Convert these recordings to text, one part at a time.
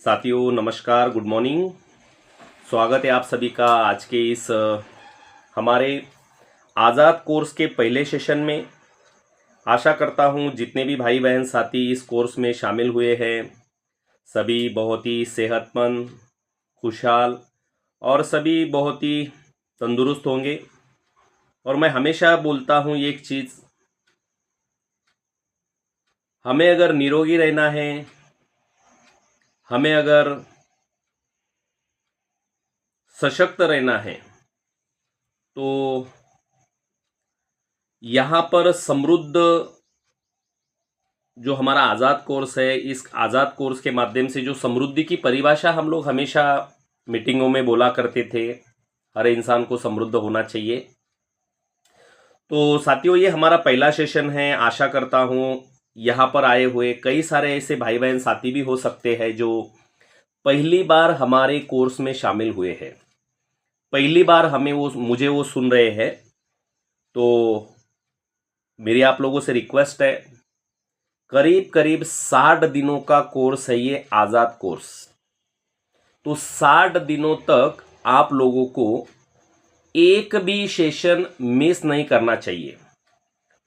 साथियों नमस्कार, good morning. स्वागत है आप सभी का आज के इस हमारे आज़ाद कोर्स के पहले सेशन में। आशा करता हूं जितने भी भाई बहन साथी इस कोर्स में शामिल हुए हैं सभी बहुत ही सेहतमंद, खुशहाल और सभी बहुत ही तंदुरुस्त होंगे। और मैं हमेशा बोलता हूं एक चीज़, हमें अगर निरोगी रहना है, हमें अगर सशक्त रहना है तो यहाँ पर समृद्ध जो हमारा आज़ाद कोर्स है, इस आज़ाद कोर्स के माध्यम से जो समृद्धि की परिभाषा हम लोग हमेशा मीटिंगों में बोला करते थे, हर इंसान को समृद्ध होना चाहिए। तो साथियों ये हमारा पहला सेशन है। आशा करता हूँ यहाँ पर आए हुए कई सारे ऐसे भाई बहन साथी भी हो सकते हैं जो पहली बार हमारे कोर्स में शामिल हुए हैं, पहली बार मुझे वो सुन रहे हैं। तो मेरी आप लोगों से रिक्वेस्ट है, करीब करीब 60 दिनों का कोर्स है ये आज़ाद कोर्स। तो 60 दिनों तक आप लोगों को एक भी सेशन मिस नहीं करना चाहिए।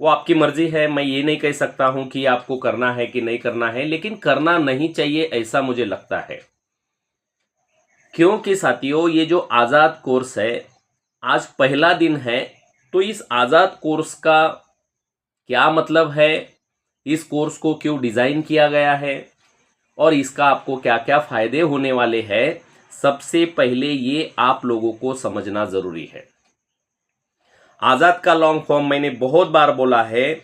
वो आपकी मर्जी है, मैं ये नहीं कह सकता हूं कि आपको करना है कि नहीं करना है, लेकिन करना नहीं चाहिए ऐसा मुझे लगता है। क्योंकि साथियों ये जो आज़ाद कोर्स है, आज पहला दिन है, तो इस आज़ाद कोर्स का क्या मतलब है, इस कोर्स को क्यों डिज़ाइन किया गया है और इसका आपको क्या क्या फ़ायदे होने वाले हैं, सबसे पहले ये आप लोगों को समझना ज़रूरी है। आज़ाद का लॉन्ग फॉर्म मैंने बहुत बार बोला है।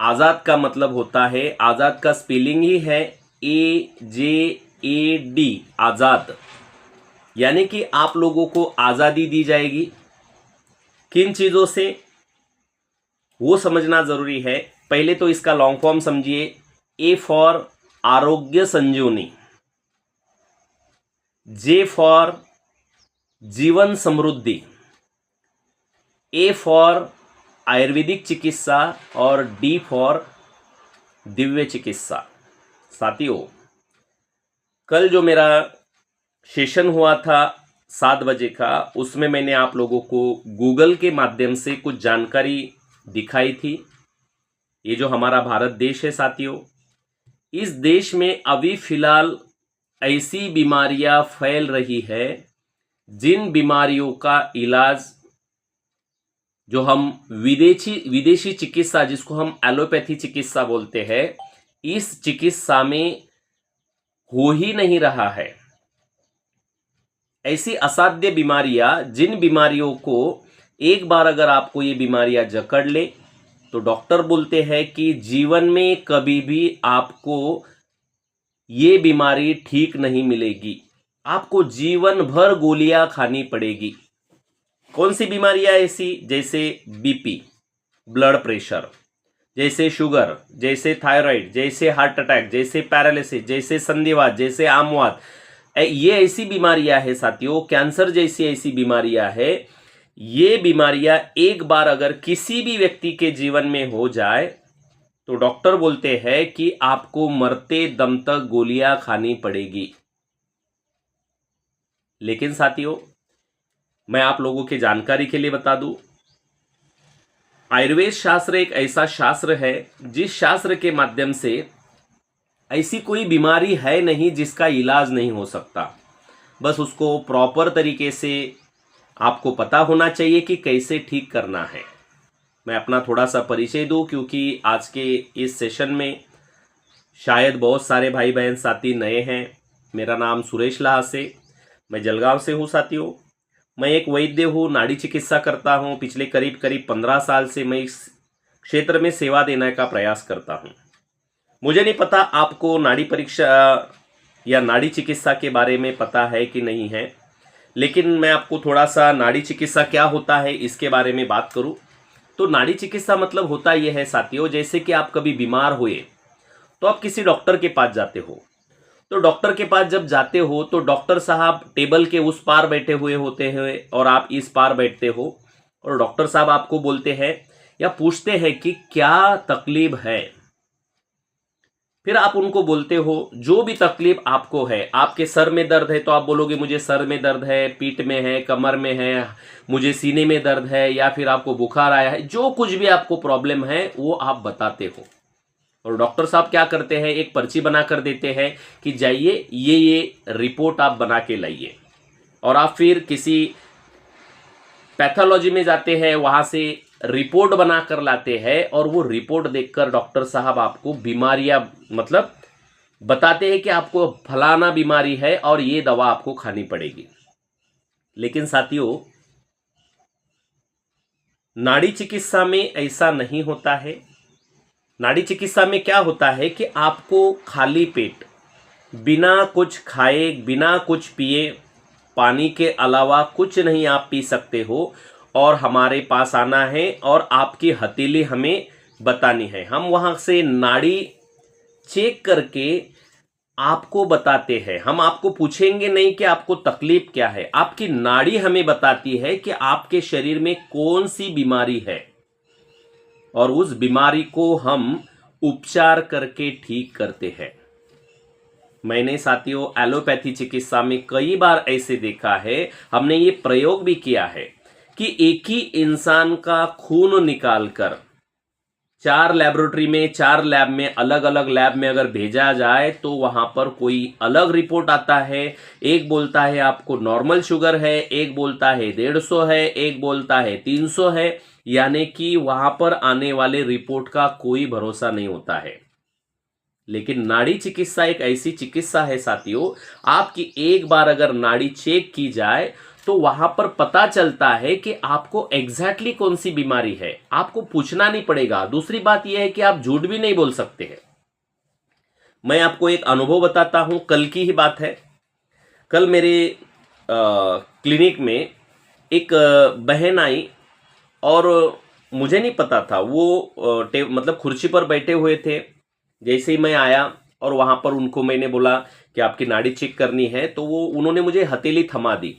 आज़ाद का मतलब होता है, आज़ाद का स्पेलिंग ही है AJAD, आज़ाद। यानी कि आप लोगों को आज़ादी दी जाएगी। किन चीज़ों से वो समझना ज़रूरी है। पहले तो इसका लॉन्ग फॉर्म समझिए। A फॉर आरोग्य संजीवनी, J फॉर जीवन समृद्धि, A फॉर आयुर्वेदिक चिकित्सा और D फॉर दिव्य चिकित्सा। साथियों कल जो मेरा सेशन हुआ था 7 बजे का, उसमें मैंने आप लोगों को गूगल के माध्यम से कुछ जानकारी दिखाई थी। ये जो हमारा भारत देश है साथियों, इस देश में अभी फिलहाल ऐसी बीमारियां फैल रही है जिन बीमारियों का इलाज जो हम विदेशी चिकित्सा, जिसको हम एलोपैथी चिकित्सा बोलते हैं, इस चिकित्सा में हो ही नहीं रहा है। ऐसी असाध्य बीमारियां, जिन बीमारियों को एक बार अगर आपको ये बीमारियां जकड़ ले तो डॉक्टर बोलते हैं कि जीवन में कभी भी आपको ये बीमारी ठीक नहीं मिलेगी, आपको जीवन भर गोलियां खानी पड़ेगी। कौन सी बीमारियां ऐसी? जैसे बीपी, ब्लड प्रेशर, जैसे शुगर, जैसे थायराइड, जैसे हार्ट अटैक, जैसे पैरालिसिस, जैसे संधिवात, जैसे आमवात। ये ऐसी बीमारियां हैं साथियों, कैंसर जैसी ऐसी बीमारियां हैं। ये बीमारियां एक बार अगर किसी भी व्यक्ति के जीवन में हो जाए तो डॉक्टर बोलते हैं कि आपको मरते दम तक गोलियां खानी पड़ेगी। लेकिन साथियों मैं आप लोगों की जानकारी के लिए बता दूं, आयुर्वेद शास्त्र एक ऐसा शास्त्र है जिस शास्त्र के माध्यम से ऐसी कोई बीमारी है नहीं जिसका इलाज नहीं हो सकता। बस उसको प्रॉपर तरीके से आपको पता होना चाहिए कि कैसे ठीक करना है। मैं अपना थोड़ा सा परिचय दूं, क्योंकि आज के इस सेशन में शायद बहुत सारे भाई बहन साथी नए हैं। मेरा नाम सुरेश लाहासे, मैं जलगांव से हूं साथियों। मैं एक वैद्य हूँ, नाड़ी चिकित्सा करता हूँ। पिछले करीब 15 साल से मैं इस क्षेत्र में सेवा देने का प्रयास करता हूँ। मुझे नहीं पता आपको नाड़ी परीक्षा या नाड़ी चिकित्सा के बारे में पता है कि नहीं है, लेकिन मैं आपको थोड़ा सा नाड़ी चिकित्सा क्या होता है इसके बारे में बात करूं। तो नाड़ी चिकित्सा मतलब होता यह है साथियों, जैसे कि आप कभी बीमार हुए तो आप किसी डॉक्टर के पास जाते हो। तो डॉक्टर के पास जब जाते हो तो डॉक्टर साहब टेबल के उस पार बैठे हुए होते हैं और आप इस पार बैठते हो, और डॉक्टर साहब आपको बोलते हैं या पूछते हैं कि क्या तकलीफ है। फिर आप उनको बोलते हो जो भी तकलीफ आपको है, आपके सर में दर्द है तो आप बोलोगे मुझे सर में दर्द है, पीठ में है, कमर में है, मुझे सीने में दर्द है, या फिर आपको बुखार आया है, जो कुछ भी आपको प्रॉब्लम है वो आप बताते हो। और डॉक्टर साहब क्या करते हैं, एक पर्ची बना कर देते हैं कि जाइए ये रिपोर्ट आप बना के लाइए। और आप फिर किसी पैथोलॉजी में जाते हैं, वहां से रिपोर्ट बना कर लाते हैं, और वो रिपोर्ट देखकर डॉक्टर साहब आपको बीमारियां मतलब बताते हैं कि आपको फलाना बीमारी है और ये दवा आपको खानी पड़ेगी। लेकिन साथियों, नाड़ी चिकित्सा में ऐसा नहीं होता है। नाड़ी चिकित्सा में क्या होता है कि आपको खाली पेट, बिना कुछ खाए, बिना कुछ पिए, पानी के अलावा कुछ नहीं आप पी सकते हो, और हमारे पास आना है और आपकी हथेली हमें बतानी है। हम वहां से नाड़ी चेक करके आपको बताते हैं। हम आपको पूछेंगे नहीं कि आपको तकलीफ क्या है, आपकी नाड़ी हमें बताती है कि आपके शरीर में कौन सी बीमारी है, और उस बीमारी को हम उपचार करके ठीक करते हैं। मैंने साथियों एलोपैथी चिकित्सा में कई बार ऐसे देखा है, हमने ये प्रयोग भी किया है कि एक ही इंसान का खून निकालकर 4 लैबोरेटरी में, 4 लैब में, अलग अलग लैब में अगर भेजा जाए तो वहां पर कोई अलग रिपोर्ट आता है। एक बोलता है आपको नॉर्मल शुगर है, एक बोलता है 150 है, एक बोलता है 300 है, यानी कि वहां पर आने वाले रिपोर्ट का कोई भरोसा नहीं होता है। लेकिन नाड़ी चिकित्सा एक ऐसी चिकित्सा है साथियों, आपकी एक बार अगर नाड़ी चेक की जाए तो वहां पर पता चलता है कि आपको एग्जैक्टली कौन सी बीमारी है। आपको पूछना नहीं पड़ेगा। दूसरी बात यह है कि आप झूठ भी नहीं बोल सकते हैं। मैं आपको एक अनुभव बताता हूं, कल की ही बात है। कल मेरे क्लिनिक में एक बहन आई, और मुझे नहीं पता था, वो मतलब कुर्सी पर बैठे हुए थे। जैसे ही मैं आया और वहां पर उनको मैंने बोला कि आपकी नाड़ी चेक करनी है, तो उन्होंने मुझे हथेली थमा दी।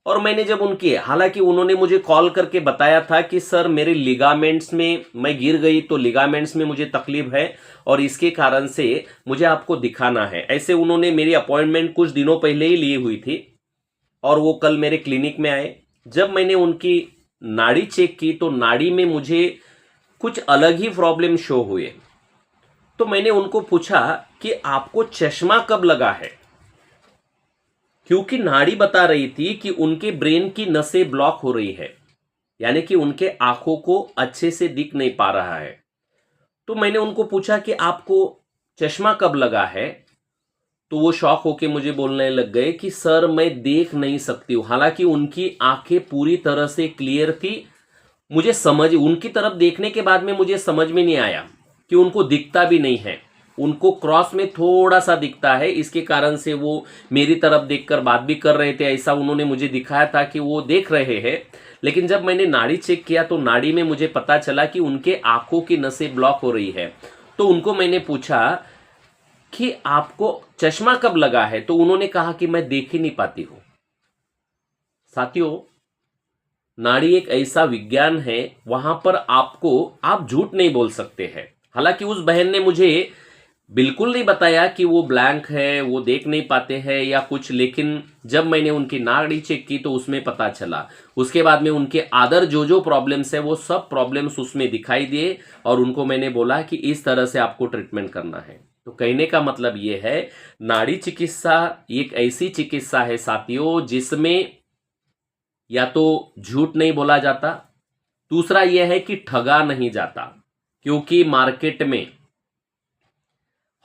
और मैंने जब उनकी, हालांकि उन्होंने मुझे कॉल करके बताया था कि सर मेरे लिगामेंट्स में, मैं गिर गई तो लिगामेंट्स में मुझे तकलीफ है और इसके कारण से मुझे आपको दिखाना है। ऐसे उन्होंने मेरी अपॉइंटमेंट कुछ दिनों पहले ही ली हुई थी, और वो कल मेरे क्लिनिक में आए। जब मैंने उनकी नाड़ी चेक की तो नाड़ी में मुझे कुछ अलग ही प्रॉब्लम शो हुए। तो मैंने उनको पूछा कि आपको चश्मा कब लगा है, क्योंकि नाड़ी बता रही थी कि उनके ब्रेन की नसें ब्लॉक हो रही है, यानी कि उनके आंखों को अच्छे से दिख नहीं पा रहा है। तो मैंने उनको पूछा कि आपको चश्मा कब लगा है, तो वो शॉक होके मुझे बोलने लग गए कि सर मैं देख नहीं सकती हूं। हालांकि उनकी आंखें पूरी तरह से क्लियर थी। मुझे समझ, उनकी तरफ देखने के बाद में मुझे समझ में नहीं आया कि उनको दिखता भी नहीं है, उनको क्रॉस में थोड़ा सा दिखता है। इसके कारण से वो मेरी तरफ देखकर बात भी कर रहे थे, ऐसा उन्होंने मुझे दिखाया था कि वो देख रहे हैं। लेकिन जब मैंने नाड़ी चेक किया तो नाड़ी में मुझे पता चला कि उनके आंखों की नसें ब्लॉक हो रही है। तो उनको मैंने पूछा कि आपको चश्मा कब लगा है, तो उन्होंने कहा कि मैं देख ही नहीं पाती हूं। साथियों, नाड़ी एक ऐसा विज्ञान है, वहां पर आप झूठ नहीं बोल सकते हैं। हालांकि उस बहन ने मुझे बिल्कुल नहीं बताया कि वो ब्लैंक है, वो देख नहीं पाते हैं या कुछ, लेकिन जब मैंने उनकी नाड़ी चेक की तो उसमें पता चला। उसके बाद में उनके अदर जो प्रॉब्लम्स है वो सब प्रॉब्लम्स उसमें दिखाई दिए, और उनको मैंने बोला कि इस तरह से आपको ट्रीटमेंट करना है। तो कहने का मतलब ये है, नाड़ी चिकित्सा एक ऐसी चिकित्सा है साथियों जिसमें या तो झूठ नहीं बोला जाता, दूसरा यह है कि ठगा नहीं जाता। क्योंकि मार्केट में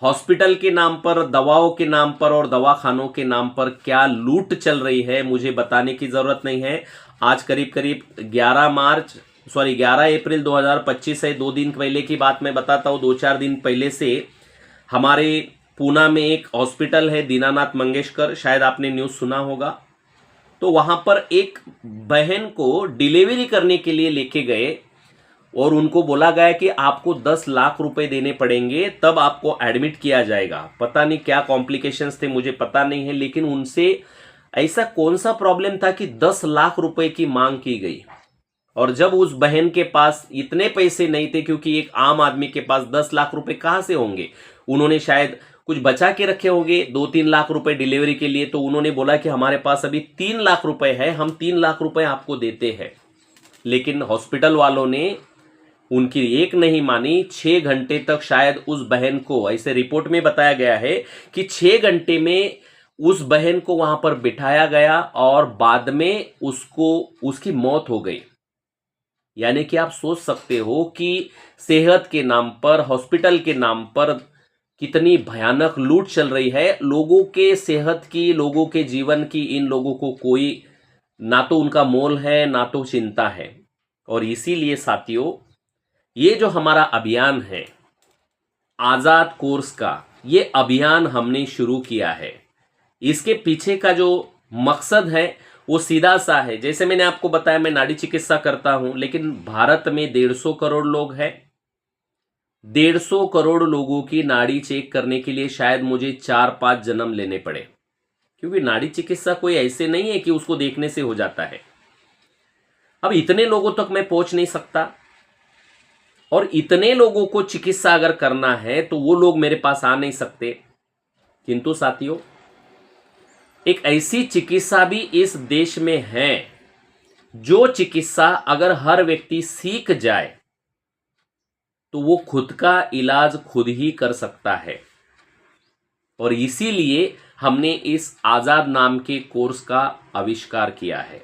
हॉस्पिटल के नाम पर, दवाओं के नाम पर और दवाखानों के नाम पर क्या लूट चल रही है मुझे बताने की जरूरत नहीं है। आज करीब करीब 11 अप्रैल 2025 है। 2 दिन पहले की बात मैं बताता हूं। 2-4 दिन पहले से हमारे पूना में एक हॉस्पिटल है, दीनानाथ मंगेशकर, शायद आपने न्यूज सुना होगा। तो वहां पर एक बहन को डिलीवरी करने के लिए लेके गए, और उनको बोला गया कि आपको 10 लाख रुपए देने पड़ेंगे, तब आपको एडमिट किया जाएगा। पता नहीं क्या कॉम्प्लिकेशंस थे, मुझे पता नहीं है, लेकिन उनसे ऐसा कौन सा प्रॉब्लम था कि 10 लाख रुपए की मांग की गई। और जब उस बहन के पास इतने पैसे नहीं थे, क्योंकि एक आम आदमी के पास 10 लाख रुपए कहां से होंगे, उन्होंने शायद कुछ बचा के रखे होंगे 2-3 लाख रुपए डिलीवरी के लिए, तो उन्होंने बोला कि हमारे पास अभी 3 लाख रुपए है, हम 3 लाख रुपए आपको देते हैं। लेकिन हॉस्पिटल वालों ने उनकी एक नहीं मानी। 6 घंटे तक शायद उस बहन को, ऐसे रिपोर्ट में बताया गया है कि 6 घंटे में उस बहन को वहां पर बिठाया गया और बाद में उसकी मौत हो गई। यानी कि आप सोच सकते हो कि सेहत के नाम पर, हॉस्पिटल के नाम पर कितनी भयानक लूट चल रही है। लोगों के सेहत की, लोगों के जीवन की इन लोगों को कोई ना तो उनका मोल है, ना तो चिंता है। और इसीलिए साथियों, ये जो हमारा अभियान है आजाद कोर्स का, ये अभियान हमने शुरू किया है। इसके पीछे का जो मकसद है वो सीधा सा है। जैसे मैंने आपको बताया, मैं नाड़ी चिकित्सा करता हूं, लेकिन भारत में 150 करोड़ लोग हैं। 150 करोड़ लोगों की नाड़ी चेक करने के लिए शायद मुझे 4-5 जन्म लेने पड़े, क्योंकि नाड़ी चिकित्सा कोई ऐसे नहीं है कि उसको देखने से हो जाता है। अब इतने लोगों तक मैं पहुंच नहीं सकता, और इतने लोगों को चिकित्सा अगर करना है तो वो लोग मेरे पास आ नहीं सकते। किंतु साथियों, एक ऐसी चिकित्सा भी इस देश में है जो चिकित्सा अगर हर व्यक्ति सीख जाए तो वो खुद का इलाज खुद ही कर सकता है। और इसीलिए हमने इस आजाद नाम के कोर्स का आविष्कार किया है।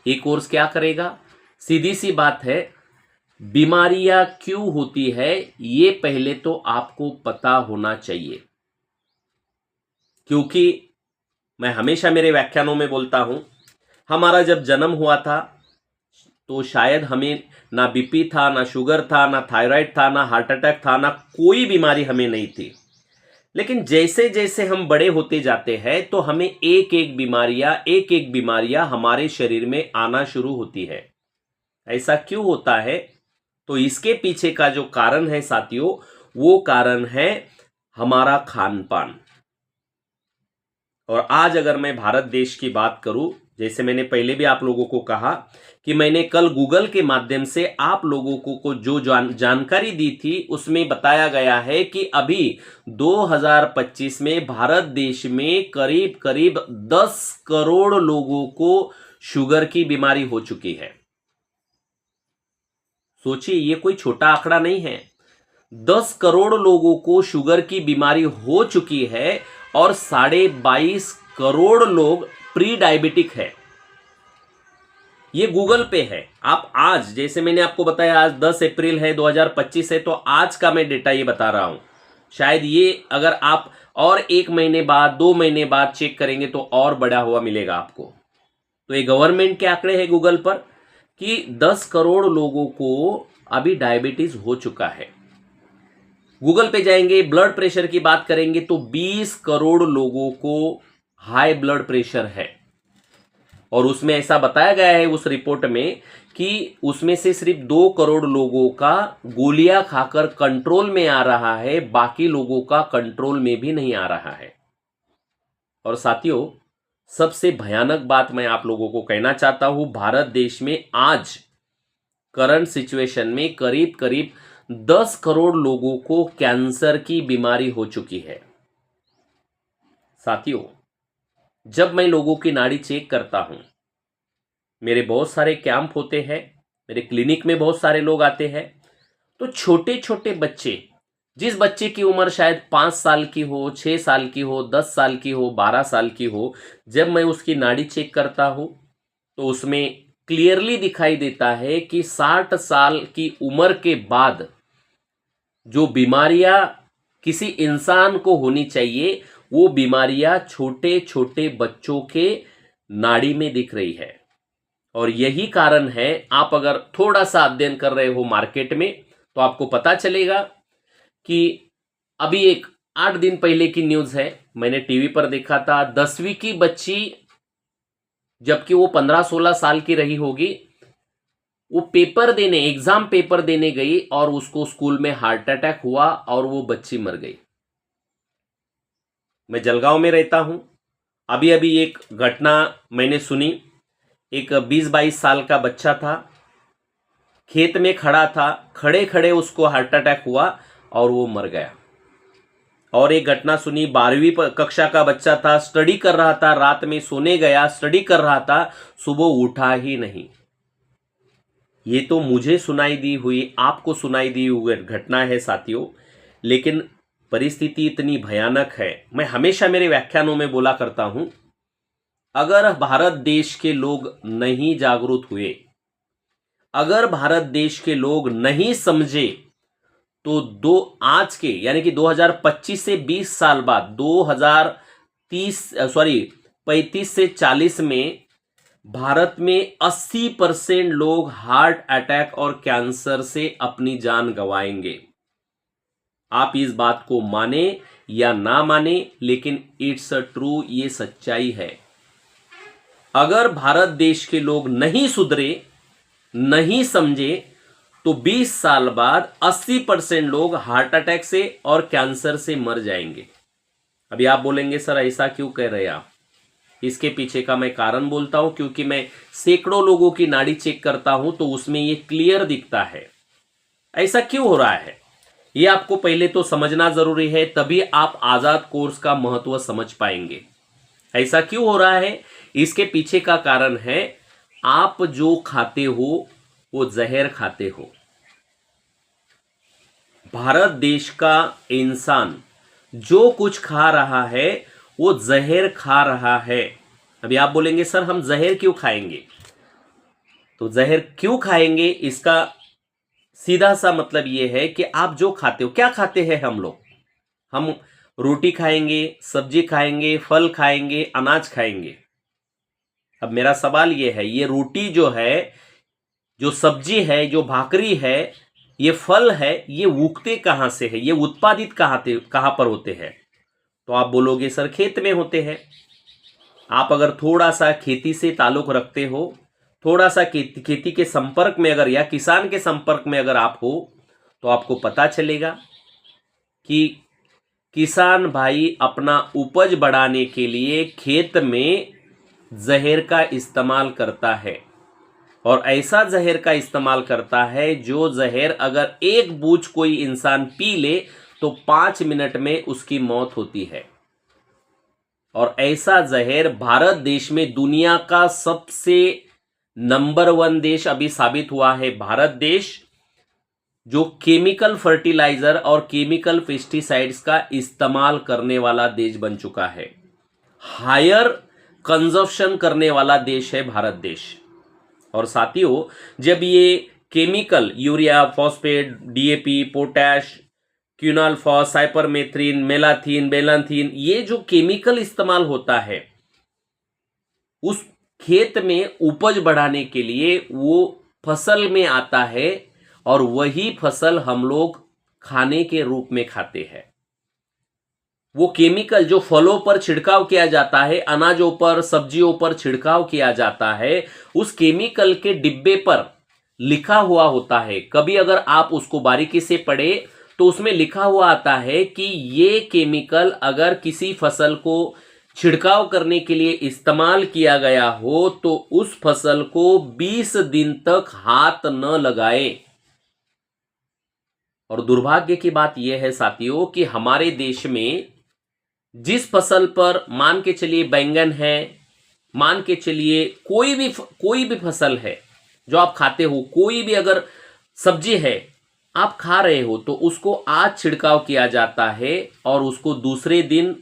ये कोर्स क्या करेगा? सीधी सी बात है, बीमारियां क्यों होती है ये पहले तो आपको पता होना चाहिए। क्योंकि मैं हमेशा मेरे व्याख्यानों में बोलता हूं, हमारा जब जन्म हुआ था तो शायद हमें ना बीपी था, ना शुगर था, ना थायराइड था, ना हार्ट अटैक था, ना कोई बीमारी हमें नहीं थी। लेकिन जैसे जैसे हम बड़े होते जाते हैं तो हमें एक एक बीमारियां हमारे शरीर में आना शुरू होती है। ऐसा क्यों होता है? तो इसके पीछे का जो कारण है साथियों, वो कारण है हमारा खान पान। और आज अगर मैं भारत देश की बात करूं, जैसे मैंने पहले भी आप लोगों को कहा कि मैंने कल गूगल के माध्यम से आप लोगों को जो जानकारी दी थी, उसमें बताया गया है कि अभी 2025 में भारत देश में करीब करीब 10 करोड़ लोगों को शुगर की बीमारी हो चुकी है। सोचिए, ये कोई छोटा आंकड़ा नहीं है। 10 करोड़ लोगों को शुगर की बीमारी हो चुकी है और 22.5 करोड़ लोग प्री डायबिटिक है। ये गूगल पे है। आप आज, जैसे मैंने आपको बताया, आज 10 अप्रैल है, 2025 है, तो आज का मैं डेटा ये बता रहा हूं। शायद ये अगर आप और 1 महीने बाद, 2 महीने बाद चेक करेंगे तो और बड़ा हुआ मिलेगा आपको। तो ये गवर्नमेंट के आंकड़े हैं गूगल पर कि 10 करोड़ लोगों को अभी डायबिटीज हो चुका है। गूगल पे जाएंगे, ब्लड प्रेशर की बात करेंगे तो 20 करोड़ लोगों को हाई ब्लड प्रेशर है। और उसमें ऐसा बताया गया है उस रिपोर्ट में कि उसमें से सिर्फ 2 करोड़ लोगों का गोलियां खाकर कंट्रोल में आ रहा है, बाकी लोगों का कंट्रोल में भी नहीं आ रहा है। और साथियों, सबसे भयानक बात मैं आप लोगों को कहना चाहता हूं, भारत देश में आज करंट सिचुएशन में करीब करीब 10 करोड़ लोगों को कैंसर की बीमारी हो चुकी है। साथियों, जब मैं लोगों की नाड़ी चेक करता हूं, मेरे बहुत सारे कैंप होते हैं, मेरे क्लिनिक में बहुत सारे लोग आते हैं, तो छोटे छोटे बच्चे, जिस बच्चे की उम्र शायद 5 साल की हो, 6 साल की हो, 10 साल की हो, 12 साल की हो, जब मैं उसकी नाड़ी चेक करता हूं तो उसमें क्लियरली दिखाई देता है कि 60 साल की उम्र के बाद जो बीमारियां किसी इंसान को होनी चाहिए, वो बीमारियां छोटे छोटे बच्चों के नाड़ी में दिख रही है। और यही कारण है, आप अगर थोड़ा सा अध्ययन कर रहे हो मार्केट में तो आपको पता चलेगा कि अभी एक 8 दिन पहले की न्यूज है, मैंने टीवी पर देखा था, 10वीं की बच्ची, जबकि वो 15-16 साल की रही होगी, वो एग्जाम पेपर देने गई और उसको स्कूल में हार्ट अटैक हुआ और वो बच्ची मर गई। मैं जलगांव में रहता हूं। अभी अभी एक घटना मैंने सुनी, एक 20-22 साल का बच्चा था, खेत में खड़ा था, खड़े खड़े उसको हार्ट अटैक हुआ और वो मर गया। और एक घटना सुनी, 12वीं कक्षा का बच्चा था, स्टडी कर रहा था, रात में सोने गया, स्टडी कर रहा था, सुबह उठा ही नहीं। ये तो मुझे सुनाई दी हुई, आपको सुनाई दी हुई घटना है साथियों, लेकिन परिस्थिति इतनी भयानक है। मैं हमेशा मेरे व्याख्यानों में बोला करता हूं, अगर भारत देश के लोग नहीं जागरूक हुए, अगर भारत देश के लोग नहीं समझे, तो आज के यानी कि 2025 से 20 साल बाद 35 से 40 में भारत में 80% लोग हार्ट अटैक और कैंसर से अपनी जान गंवाएंगे। आप इस बात को माने या ना माने, लेकिन इट्स अ ट्रू, ये सच्चाई है। अगर भारत देश के लोग नहीं सुधरे, नहीं समझे, तो 20 साल बाद 80% लोग हार्ट अटैक से और कैंसर से मर जाएंगे। अभी आप बोलेंगे सर ऐसा क्यों कह रहे हैं आप? इसके पीछे का मैं कारण बोलता हूं, क्योंकि मैं सैकड़ों लोगों की नाड़ी चेक करता हूं तो उसमें ये क्लियर दिखता है। ऐसा क्यों हो रहा है ये आपको पहले तो समझना जरूरी है, तभी आप आजाद कोर्स का महत्व समझ पाएंगे। ऐसा क्यों हो रहा है, इसके पीछे का कारण है, आप जो खाते हो वो जहर खाते हो। भारत देश का इंसान जो कुछ खा रहा है वो जहर खा रहा है। अभी आप बोलेंगे सर हम जहर क्यों खाएंगे? तो जहर क्यों खाएंगे इसका सीधा सा मतलब यह है कि आप जो खाते हो, क्या खाते हैं हम लोग? हम रोटी खाएंगे, सब्जी खाएंगे, फल खाएंगे, अनाज खाएंगे। अब मेरा सवाल यह है, ये रोटी जो है, जो सब्जी है, जो भाकरी है, ये फल है, ये उगते कहां से है, ये उत्पादित कहां पर होते हैं? तो आप बोलोगे सर खेत में होते हैं। आप अगर थोड़ा सा खेती से ताल्लुक रखते हो, थोड़ा सा खेती के संपर्क में अगर, या किसान के संपर्क में अगर आप हो, तो आपको पता चलेगा कि किसान भाई अपना उपज बढ़ाने के लिए खेत में जहर का इस्तेमाल करता है, और ऐसा जहर का इस्तेमाल करता है जो जहर अगर एक बूंद कोई इंसान पी ले तो 5 मिनट में उसकी मौत होती है। और ऐसा जहर भारत देश में दुनिया का सबसे नंबर 1 देश अभी साबित हुआ है। भारत देश जो केमिकल फर्टिलाइजर और केमिकल पेस्टिसाइड्स का इस्तेमाल करने वाला देश बन चुका है। हायर कंजप्शन करने वाला देश है भारत देश। और साथियों, जब ये chemical urea, phosphate, DAP, potash, quinalphos, cypermethrin, malathion, बेलाथीन, ये जो केमिकल इस्तेमाल होता है उस खेत में उपज बढ़ाने के लिए, वो फसल में आता है और वही फसल हम लोग खाने के रूप में खाते हैं। वो केमिकल जो फलों पर छिड़काव किया जाता है, अनाजों पर, सब्जियों पर छिड़काव किया जाता है, उस केमिकल के डिब्बे पर लिखा हुआ होता है। कभी अगर आप उसको बारीकी से पढ़े तो उसमें लिखा हुआ आता है कि ये केमिकल अगर किसी फसल को छिड़काव करने के लिए इस्तेमाल किया गया हो तो उस फसल को 20 दिन तक हाथ न लगाए। और दुर्भाग्य की बात यह है साथियों कि हमारे देश में जिस फसल पर, मान के चलिए बैंगन है, मान के चलिए कोई भी फसल है जो आप खाते हो, कोई भी अगर सब्जी है आप खा रहे हो, तो उसको आज छिड़काव किया जाता है और उसको दूसरे दिन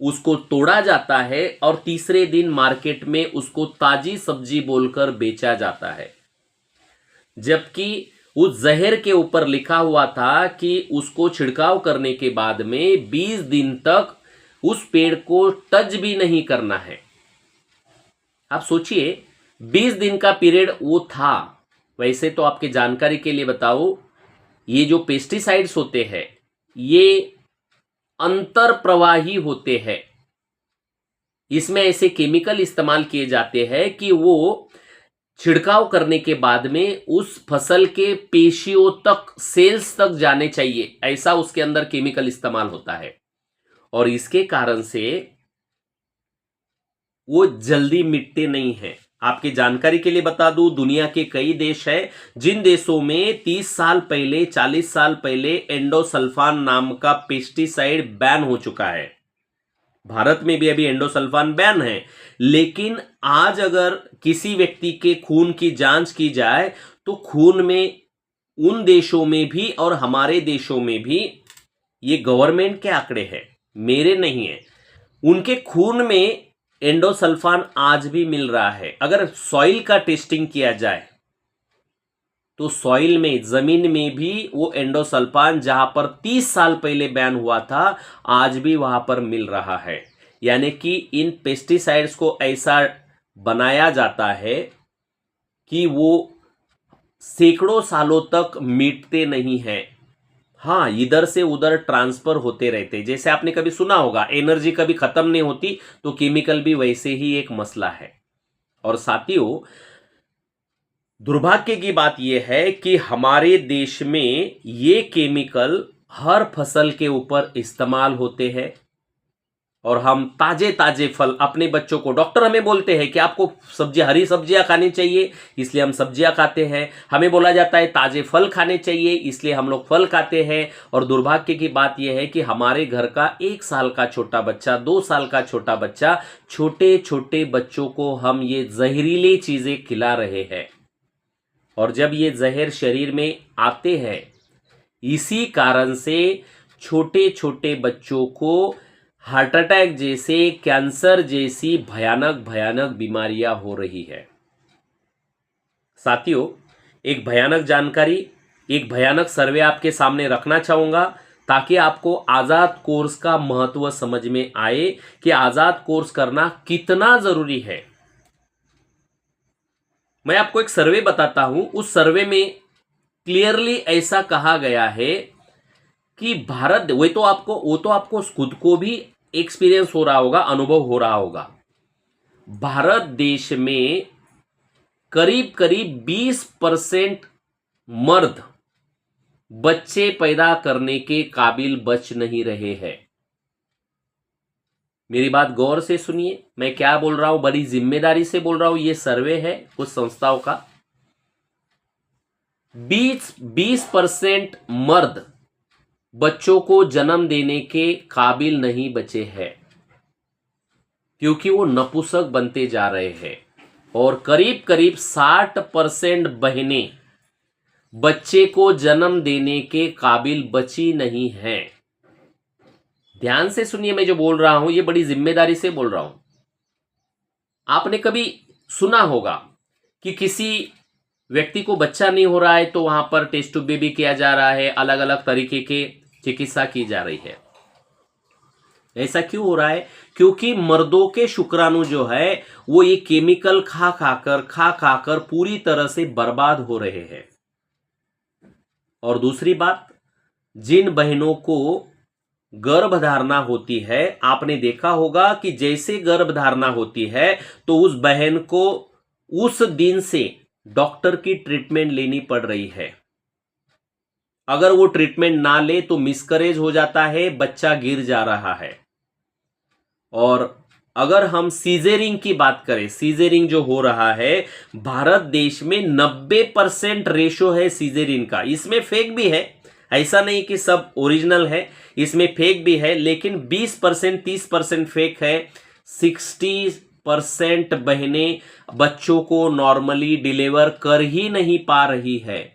उसको तोड़ा जाता है और तीसरे दिन मार्केट में उसको ताजी सब्जी बोलकर बेचा जाता है। जबकि उस जहर के ऊपर लिखा हुआ था कि उसको छिड़काव करने के बाद में 20 दिन तक उस पेड़ को टच भी नहीं करना है। आप सोचिए 20 दिन का पीरियड वो था। वैसे तो आपके जानकारी के लिए बताओ, ये जो पेस्टिसाइड्स होते हैं ये अंतर प्रवाही होते हैं। इसमें ऐसे केमिकल इस्तेमाल किए जाते हैं कि वो छिड़काव करने के बाद में उस फसल के पेशियों तक, सेल्स तक जाने चाहिए, ऐसा उसके अंदर केमिकल इस्तेमाल होता है। और इसके कारण से वो जल्दी मिटते नहीं है। आपकी जानकारी के लिए बता दूं, दुनिया के कई देश हैं जिन देशों में 30 साल पहले 40 साल पहले एंडोसल्फान नाम का पेस्टिसाइड बैन हो चुका है। भारत में भी अभी एंडोसल्फान बैन है, लेकिन आज अगर किसी व्यक्ति के खून की जांच की जाए तो खून में उन देशों में भी और हमारे देशों में भी, ये गवर्नमेंट के आंकड़े हैं, मेरे नहीं है, उनके खून में एंडोसल्फान आज भी मिल रहा है। अगर सॉइल का टेस्टिंग किया जाए तो सॉइल में, जमीन में भी वो एंडोसल्फान जहां पर 30 साल पहले बैन हुआ था, आज भी वहां पर मिल रहा है। यानी कि इन पेस्टिसाइड्स को ऐसा बनाया जाता है कि वो सैकड़ों सालों तक मिटते नहीं हैं। हाँ, इधर से उधर ट्रांसफर होते रहते। जैसे आपने कभी सुना होगा, एनर्जी कभी खत्म नहीं होती, तो केमिकल भी वैसे ही एक मसला है। और साथियों, दुर्भाग्य की बात यह है कि हमारे देश में ये केमिकल हर फसल के ऊपर इस्तेमाल होते हैं, और हम ताजे ताजे फल अपने बच्चों को, डॉक्टर हमें बोलते हैं कि आपको हरी सब्जियां खानी चाहिए, इसलिए हम सब्जियां खाते हैं। हमें बोला जाता है ताजे फल खाने चाहिए, इसलिए हम लोग फल खाते हैं। और दुर्भाग्य की बात यह है कि हमारे घर का 1 साल का छोटा बच्चा, 2 साल का छोटा बच्चा, छोटे छोटे बच्चों को हम ये जहरीली चीजें खिला रहे हैं। और जब ये जहर शरीर में आते हैं, इसी कारण से छोटे छोटे बच्चों को हार्ट अटैक जैसे, कैंसर जैसी भयानक भयानक बीमारियां हो रही है। साथियों, एक भयानक जानकारी, एक भयानक सर्वे आपके सामने रखना चाहूंगा, ताकि आपको आजाद कोर्स का महत्व समझ में आए कि आजाद कोर्स करना कितना जरूरी है। मैं आपको एक सर्वे बताता हूं। उस सर्वे में क्लियरली ऐसा कहा गया है कि भारत, वो तो आपको खुद को भी एक्सपीरियंस हो रहा होगा, अनुभव हो रहा होगा। भारत देश में करीब करीब 20% मर्द बच्चे पैदा करने के काबिल बच नहीं रहे हैं। मेरी बात गौर से सुनिए, मैं क्या बोल रहा हूं, बड़ी जिम्मेदारी से बोल रहा हूं। यह सर्वे है कुछ संस्थाओं का। 20% मर्द बच्चों को जन्म देने के काबिल नहीं बचे हैं, क्योंकि वो नपुंसक बनते जा रहे हैं। और करीब करीब 60% बहनें बच्चे को जन्म देने के काबिल बची नहीं हैं। ध्यान से सुनिए, मैं जो बोल रहा हूं ये बड़ी जिम्मेदारी से बोल रहा हूं। आपने कभी सुना होगा कि किसी व्यक्ति को बच्चा नहीं हो रहा है तो वहां पर टेस्ट ट्यूब बेबी किया जा रहा है, अलग अलग तरीके के चिकित्सा की जा रही है। ऐसा क्यों हो रहा है? क्योंकि मर्दों के शुक्राणु जो है वो ये केमिकल खा खाकर पूरी तरह से बर्बाद हो रहे हैं। और दूसरी बात, जिन बहनों को गर्भधारणा होती है, आपने देखा होगा कि जैसे गर्भधारणा होती है तो उस बहन को उस दिन से डॉक्टर की ट्रीटमेंट लेनी पड़ रही है। अगर वो ट्रीटमेंट ना ले तो मिसकरेज हो जाता है, बच्चा गिर जा रहा है। और अगर हम सीजेरिंग की बात करें, सीजेरिंग जो हो रहा है भारत देश में 90% रेशो है सीजेरिंग का। इसमें फेक भी है, ऐसा नहीं कि सब ओरिजिनल है, इसमें फेक भी है, लेकिन 20% 30% फेक है। 60% बहनें बच्चों को नॉर्मली डिलीवर कर ही नहीं पा रही है।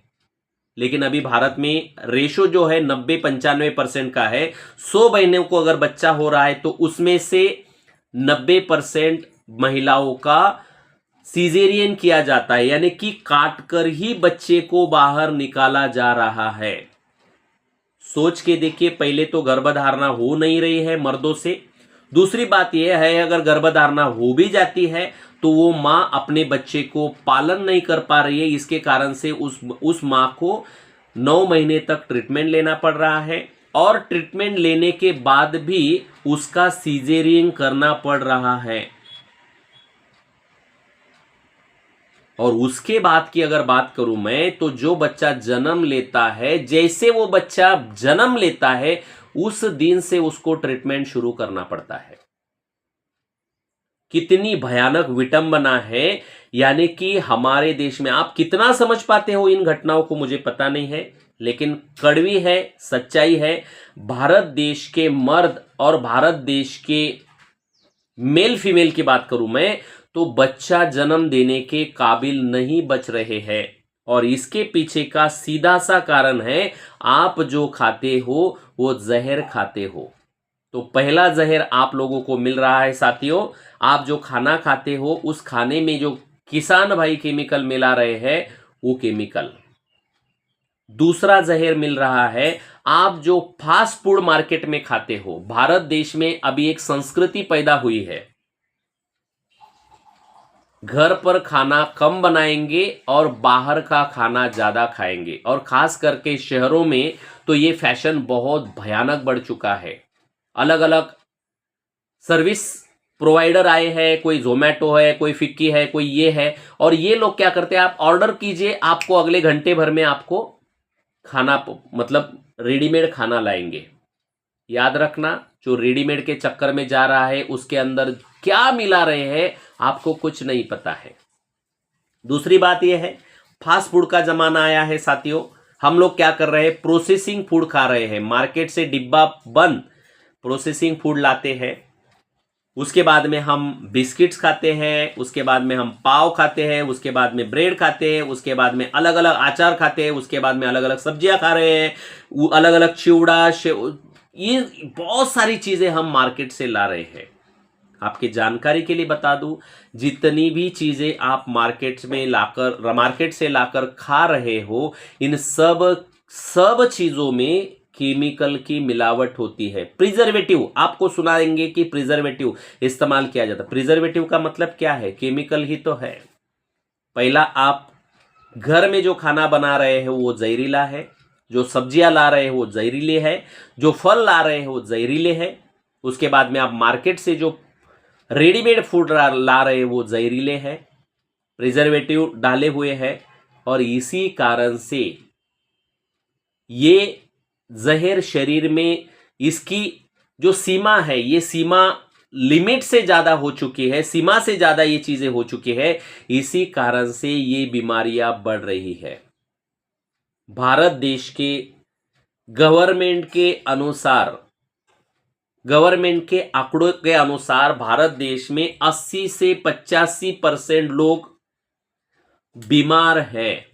लेकिन अभी भारत में रेशो जो है 90-95% का है। 100 बहनों को अगर बच्चा हो रहा है तो उसमें से 90% महिलाओं का सीजेरियन किया जाता है, यानी कि काटकर ही बच्चे को बाहर निकाला जा रहा है। सोच के देखिए, पहले तो गर्भधारणा हो नहीं रही है मर्दों से। दूसरी बात यह है, अगर गर्भधारणा हो भी जाती है तो वो मां अपने बच्चे को पालन नहीं कर पा रही है। इसके कारण से उस मां को 9 महीने तक ट्रीटमेंट लेना पड़ रहा है, और ट्रीटमेंट लेने के बाद भी उसका सीजेरियन करना पड़ रहा है। और उसके बाद की अगर बात करूं मैं, तो जो बच्चा जन्म लेता है, जैसे वो बच्चा जन्म लेता है उस दिन से उसको ट्रीटमेंट शुरू करना पड़ता है। कितनी भयानक विटंबना है। यानी कि हमारे देश में आप कितना समझ पाते हो इन घटनाओं को मुझे पता नहीं है, लेकिन कड़वी है, सच्चाई है। भारत देश के मर्द और भारत देश के मेल फीमेल की बात करूं मैं, तो बच्चा जन्म देने के काबिल नहीं बच रहे हैं। और इसके पीछे का सीधा सा कारण है, आप जो खाते हो वो जहर खाते हो। तो पहला जहर आप लोगों को मिल रहा है साथियों, आप जो खाना खाते हो उस खाने में जो किसान भाई केमिकल मिला रहे हैं वो केमिकल। दूसरा जहर मिल रहा है, आप जो फास्ट फूड मार्केट में खाते हो। भारत देश में अभी एक संस्कृति पैदा हुई है, घर पर खाना कम बनाएंगे और बाहर का खाना ज्यादा खाएंगे। और खास करके शहरों में तो ये फैशन बहुत भयानक बढ़ चुका है। अलग अलग सर्विस प्रोवाइडर आए हैं, कोई जोमेटो है, कोई फिक्की है, कोई ये है, और ये लोग क्या करते हैं, आप ऑर्डर कीजिए, आपको अगले घंटे भर में आपको खाना मतलब रेडीमेड खाना लाएंगे। याद रखना, जो रेडीमेड के चक्कर में जा रहा है उसके अंदर क्या मिला रहे हैं आपको कुछ नहीं पता है। दूसरी बात यह है, फास्ट फूड का जमाना आया है साथियों। हम लोग क्या कर रहे हैं, प्रोसेसिंग फूड खा रहे हैं। मार्केट से डिब्बा बंद प्रोसेसिंग फूड लाते हैं, उसके बाद में हम बिस्किट्स खाते हैं, उसके बाद में हम पाव खाते हैं, उसके बाद में ब्रेड खाते हैं, उसके बाद में अलग अलग अचार खाते हैं, उसके बाद में अलग अलग सब्जियां खा रहे हैं, अलग अलग चिवड़ा, ये बहुत सारी चीजें हम मार्केट से ला रहे हैं। आपकी जानकारी के लिए बता दूं, जितनी भी चीजें आप मार्केट से लाकर खा रहे हो, इन सब चीजों में केमिकल की मिलावट होती है। प्रिजर्वेटिव आपको सुनाएंगे कि प्रिजर्वेटिव इस्तेमाल किया जाता है। प्रिजर्वेटिव का मतलब क्या है, केमिकल ही तो है। पहला, आप घर में जो खाना बना रहे हो वो जहरीला है, जो सब्जियां ला रहे हो वो जहरीले है, जो फल ला रहे हो वो जहरीले है। उसके बाद में आप मार्केट से जो रेडीमेड फूड ला रहे हो वो जहरीले हैं, प्रिजर्वेटिव डाले हुए हैं। और इसी कारण से ये जहर शरीर में, इसकी जो सीमा है, ये सीमा लिमिट से ज्यादा हो चुकी है, सीमा से ज्यादा ये चीजें हो चुकी है। इसी कारण से ये बीमारियां बढ़ रही है। भारत देश के गवर्नमेंट के आंकड़ों के अनुसार भारत देश में 80 से 85% लोग बीमार हैं।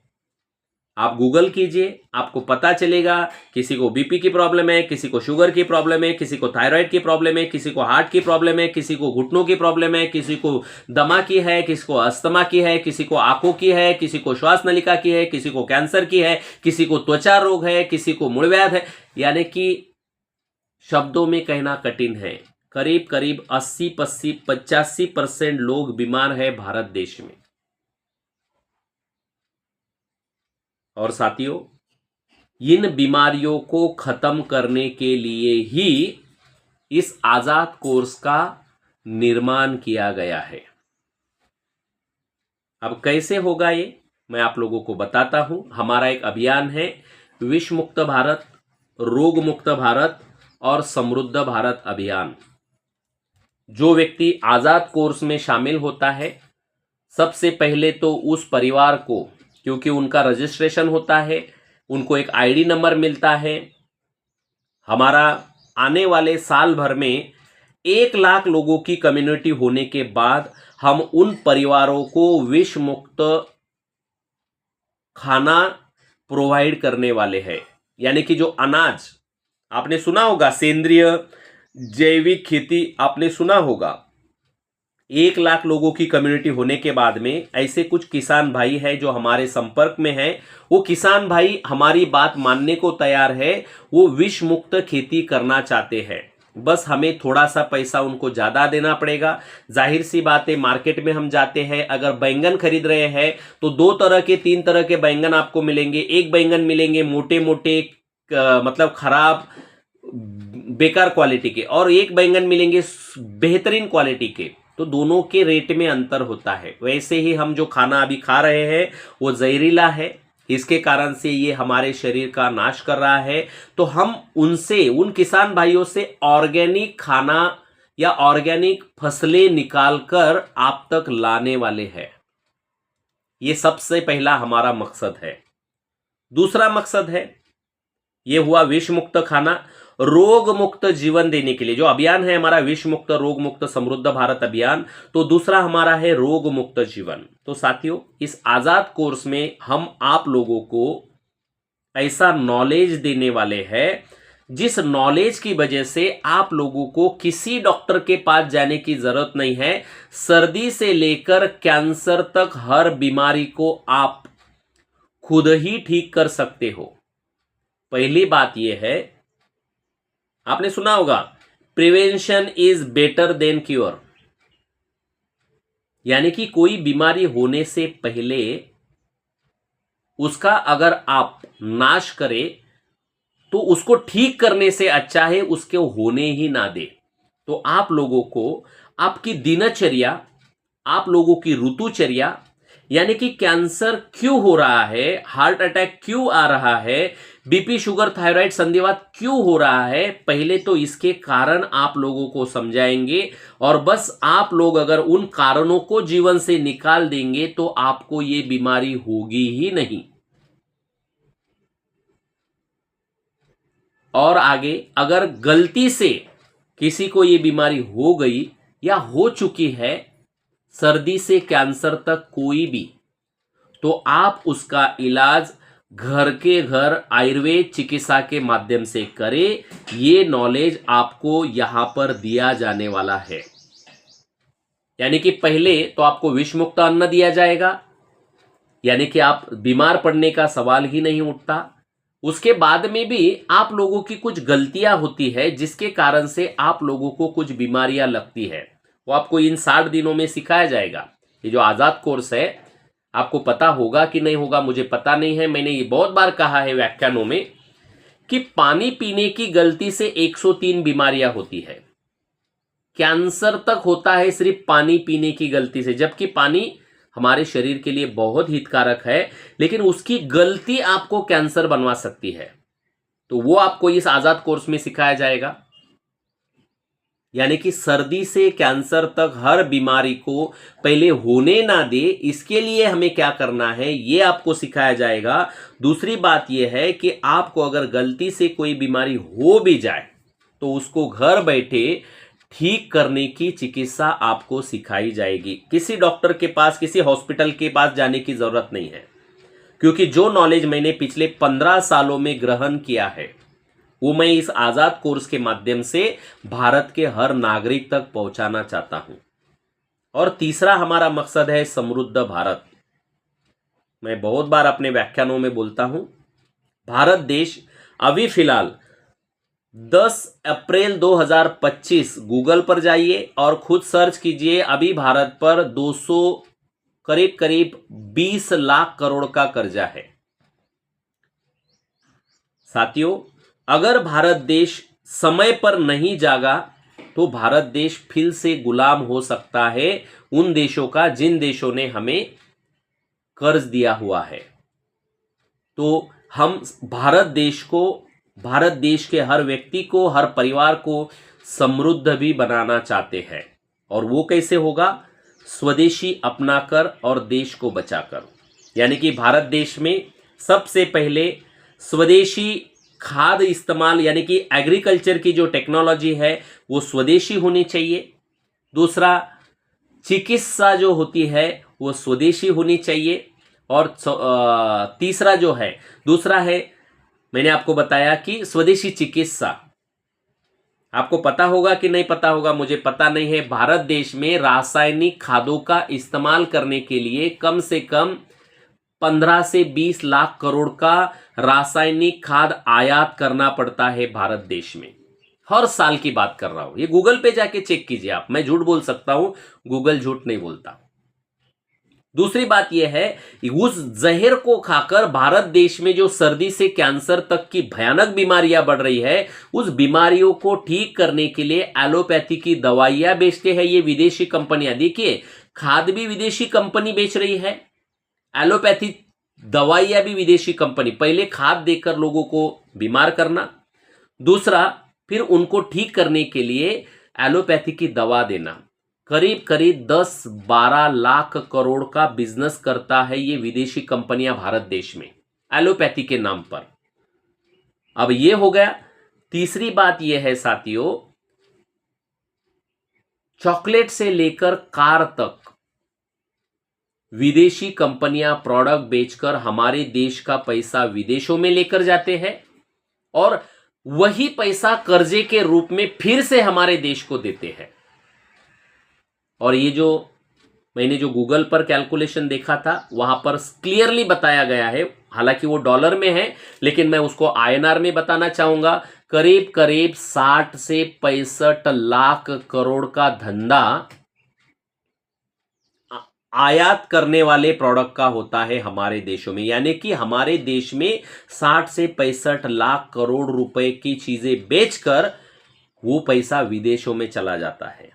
आप गूगल कीजिए, आपको पता चलेगा। किसी को बीपी की प्रॉब्लम है, किसी को शुगर की प्रॉब्लम है, किसी को थायराइड की प्रॉब्लम है, किसी को हार्ट की प्रॉब्लम है, किसी को घुटनों की प्रॉब्लम है, किसी को दमा की है, किसी को अस्थमा की है, किसी को आंखों की है, किसी को श्वास नलिका की है, किसी को कैंसर की है, किसी को त्वचा रोग है, किसी को मूलव्याध है। यानी कि शब्दों में कहना कठिन है, करीब करीब 80-85% लोग बीमार है भारत देश में। और साथियों, इन बीमारियों को खत्म करने के लिए ही इस आजाद कोर्स का निर्माण किया गया है। अब कैसे होगा ये मैं आप लोगों को बताता हूं। हमारा एक अभियान है, विष मुक्त भारत, रोग मुक्त भारत और समृद्ध भारत अभियान। जो व्यक्ति आजाद कोर्स में शामिल होता है, सबसे पहले तो उस परिवार को, क्योंकि उनका रजिस्ट्रेशन होता है, उनको एक आईडी नंबर मिलता है। हमारा आने वाले साल भर में 1 लाख लोगों की कम्युनिटी होने के बाद हम उन परिवारों को विष मुक्त खाना प्रोवाइड करने वाले हैं। यानी कि जो अनाज आपने सुना होगा, सेंद्रिय जैविक खेती आपने सुना होगा। 1 लाख लोगों की कम्युनिटी होने के बाद में ऐसे कुछ किसान भाई हैं जो हमारे संपर्क में हैं। वो किसान भाई हमारी बात मानने को तैयार है, वो विष मुक्त खेती करना चाहते हैं। बस हमें थोड़ा सा पैसा उनको ज्यादा देना पड़ेगा। जाहिर सी बात है, मार्केट में हम जाते हैं, अगर बैंगन खरीद रहे हैं तो 2 तरह के 3 तरह के बैंगन आपको मिलेंगे। एक बैंगन मिलेंगे मोटे मोटे मतलब खराब बेकार क्वालिटी के, और एक बैंगन मिलेंगे बेहतरीन क्वालिटी के। तो दोनों के रेट में अंतर होता है। वैसे ही हम जो खाना अभी खा रहे हैं वो जहरीला है, इसके कारण से ये हमारे शरीर का नाश कर रहा है। तो हम उन किसान भाइयों से ऑर्गेनिक खाना या ऑर्गेनिक फसलें निकालकर आप तक लाने वाले हैं। ये सबसे पहला हमारा मकसद है। दूसरा मकसद है, ये हुआ विष मुक्त खाना, रोग मुक्त जीवन देने के लिए जो अभियान है हमारा विष मुक्त रोग मुक्त समृद्ध भारत अभियान, तो दूसरा हमारा है रोग मुक्त जीवन। तो साथियों, इस आजाद कोर्स में हम आप लोगों को ऐसा नॉलेज देने वाले हैं जिस नॉलेज की वजह से आप लोगों को किसी डॉक्टर के पास जाने की जरूरत नहीं है। सर्दी से लेकर कैंसर तक हर बीमारी को आप खुद ही ठीक कर सकते हो। पहली बात यह है, आपने सुना होगा prevention is better than cure, यानी कि कोई बीमारी होने से पहले उसका अगर आप नाश करें तो उसको ठीक करने से अच्छा है उसके होने ही ना दे। तो आप लोगों को आपकी दिनचर्या, आप लोगों की ऋतुचर्या, यानी कि कैंसर क्यों हो रहा है, हार्ट अटैक क्यों आ रहा है, बीपी शुगर थायराइड संधिवात क्यों हो रहा है, पहले तो इसके कारण आप लोगों को समझाएंगे। और बस आप लोग अगर उन कारणों को जीवन से निकाल देंगे तो आपको ये बीमारी होगी ही नहीं। और आगे अगर गलती से किसी को ये बीमारी हो गई या हो चुकी है, सर्दी से कैंसर तक कोई भी, तो आप उसका इलाज घर के घर आयुर्वेद चिकित्सा के माध्यम से करें। ये नॉलेज आपको यहां पर दिया जाने वाला है। यानी कि पहले तो आपको विष मुक्त अन्न दिया जाएगा, यानी कि आप बीमार पड़ने का सवाल ही नहीं उठता। उसके बाद में भी आप लोगों की कुछ गलतियां होती है जिसके कारण से आप लोगों को कुछ बीमारियां लगती है, वो आपको इन 60 दिनों में सिखाया जाएगा। ये जो आजाद कोर्स है, आपको पता होगा कि नहीं होगा मुझे पता नहीं है, मैंने ये बहुत बार कहा है व्याख्यानों में कि पानी पीने की गलती से 103 बीमारियां होती है। कैंसर तक होता है सिर्फ पानी पीने की गलती से, जबकि पानी हमारे शरीर के लिए बहुत हितकारक है, लेकिन उसकी गलती आपको कैंसर बनवा सकती है। तो वो आपको इस आजाद कोर्स में सिखाया जाएगा। यानी कि सर्दी से कैंसर तक हर बीमारी को पहले होने ना दे, इसके लिए हमें क्या करना है ये आपको सिखाया जाएगा। दूसरी बात यह है कि आपको अगर गलती से कोई बीमारी हो भी जाए तो उसको घर बैठे ठीक करने की चिकित्सा आपको सिखाई जाएगी। किसी डॉक्टर के पास, किसी हॉस्पिटल के पास जाने की जरूरत नहीं है, क्योंकि जो नॉलेज मैंने पिछले 15 सालों में ग्रहण किया है वो मैं इस आजाद कोर्स के माध्यम से भारत के हर नागरिक तक पहुंचाना चाहता हूं। और तीसरा हमारा मकसद है समृद्ध भारत। मैं बहुत बार अपने व्याख्यानों में बोलता हूं, भारत देश अभी फिलहाल 10 अप्रैल 2025 गूगल पर जाइए और खुद सर्च कीजिए, अभी भारत पर 200 करीब 20 लाख करोड़ का कर्जा है। साथियों, अगर भारत देश समय पर नहीं जागा तो भारत देश फिर से गुलाम हो सकता है उन देशों का जिन देशों ने हमें कर्ज दिया हुआ है। तो हम भारत देश के हर व्यक्ति को, हर परिवार को समृद्ध भी बनाना चाहते हैं। और वो कैसे होगा? स्वदेशी अपनाकर और देश को बचाकर। यानी कि भारत देश में सबसे पहले स्वदेशी खाद इस्तेमाल, यानी कि एग्रीकल्चर की जो टेक्नोलॉजी है वो स्वदेशी होनी चाहिए। दूसरा, चिकित्सा जो होती है वो स्वदेशी होनी चाहिए। और तीसरा जो है, दूसरा है, मैंने आपको बताया कि स्वदेशी चिकित्सा। आपको पता होगा कि नहीं पता होगा मुझे पता नहीं है, भारत देश में रासायनिक खादों का इस्तेमाल करने के लिए कम से कम 15 से 20 लाख करोड़ का रासायनिक खाद आयात करना पड़ता है भारत देश में। हर साल की बात कर रहा हूं, ये गूगल पे जाके चेक कीजिए आप। मैं झूठ बोल सकता हूं, गूगल झूठ नहीं बोलता। दूसरी बात यह है, उस जहर को खाकर भारत देश में जो सर्दी से कैंसर तक की भयानक बीमारियां बढ़ रही है, उस बीमारियों को ठीक करने के लिए एलोपैथी की दवाइयां बेचते हैं ये विदेशी कंपनियां। देखिए, खाद भी विदेशी कंपनी बेच रही है, एलोपैथी दवाइयां भी विदेशी कंपनी। पहले खाद देकर लोगों को बीमार करना, दूसरा फिर उनको ठीक करने के लिए एलोपैथी की दवा देना। करीब करीब 10-12 लाख करोड़ का बिजनेस करता है ये विदेशी कंपनियां भारत देश में एलोपैथी के नाम पर। अब ये हो गया। तीसरी बात यह है साथियों, चॉकलेट से लेकर कार तक विदेशी कंपनियां प्रोडक्ट बेचकर हमारे देश का पैसा विदेशों में लेकर जाते हैं और वही पैसा कर्जे के रूप में फिर से हमारे देश को देते हैं। और ये जो मैंने जो गूगल पर कैलकुलेशन देखा था वहां पर क्लियरली बताया गया है, हालांकि वो डॉलर में है लेकिन मैं उसको आईएनआर में बताना चाहूंगा, करीब करीब 60 से 65 लाख करोड़ का धंधा आयात करने वाले प्रोडक्ट का होता है हमारे देशों में। यानी कि हमारे देश में 60 से 65 लाख करोड़ रुपए की चीजें बेचकर वो पैसा विदेशों में चला जाता है।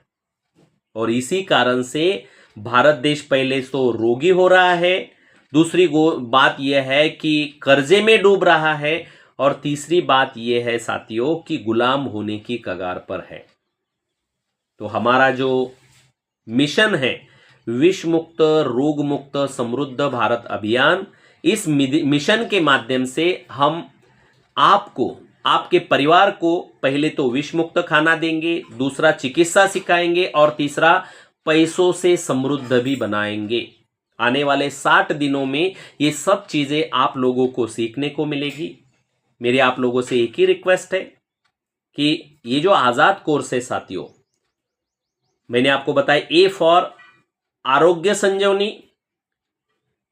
और इसी कारण से भारत देश पहले तो रोगी हो रहा है, दूसरी बात यह है कि कर्जे में डूब रहा है, और तीसरी बात यह है साथियों कि गुलाम होने की कगार पर है। तो हमारा जो मिशन है विश्व मुक्त रोग मुक्त समृद्ध भारत अभियान, इस मिशन के माध्यम से हम आपको, आपके परिवार को पहले तो विश्व मुक्त खाना देंगे, दूसरा चिकित्सा सिखाएंगे और तीसरा पैसों से समृद्ध भी बनाएंगे। आने वाले 60 दिनों में ये सब चीजें आप लोगों को सीखने को मिलेगी। मेरी आप लोगों से एक ही रिक्वेस्ट है कि ये जो आजाद कोर्स है साथियों, मैंने आपको बताया ए फॉर आरोग्य संजीवनी,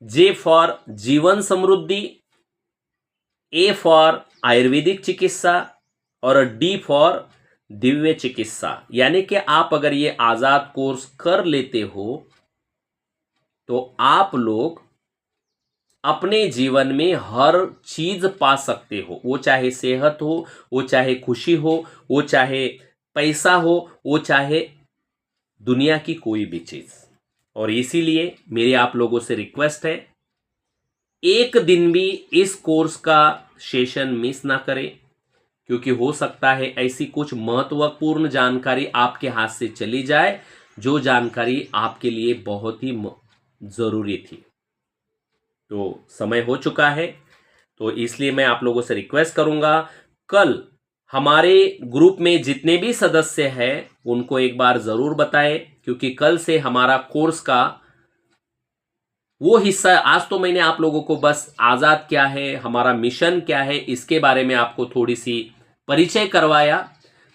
जे फॉर जीवन समृद्धि, ए फॉर आयुर्वेदिक चिकित्सा और डी फॉर दिव्य चिकित्सा। यानी कि आप अगर ये आजाद कोर्स कर लेते हो तो आप लोग अपने जीवन में हर चीज पा सकते हो, वो चाहे सेहत हो, वो चाहे खुशी हो, वो चाहे पैसा हो, वो चाहे दुनिया की कोई भी चीज। और इसीलिए मेरी आप लोगों से रिक्वेस्ट है, एक दिन भी इस कोर्स का सेशन मिस ना करें, क्योंकि हो सकता है ऐसी कुछ महत्वपूर्ण जानकारी आपके हाथ से चली जाए जो जानकारी आपके लिए बहुत ही जरूरी थी। तो समय हो चुका है, तो इसलिए मैं आप लोगों से रिक्वेस्ट करूंगा, कल हमारे ग्रुप में जितने भी सदस्य हैं उनको एक बार जरूर बताएं, क्योंकि कल से हमारा कोर्स का वो हिस्सा, आज तो मैंने आप लोगों को बस आजाद क्या है, हमारा मिशन क्या है, इसके बारे में आपको थोड़ी सी परिचय करवाया।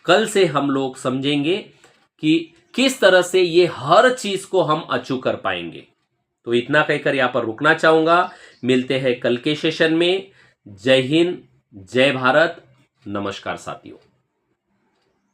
कल से हम लोग समझेंगे कि किस तरह से ये हर चीज को हम अचीव कर पाएंगे। तो इतना कहकर यहां पर रुकना चाहूंगा। मिलते हैं कल के सेशन में। जय हिंद, जय भारत, नमस्कार साथियों।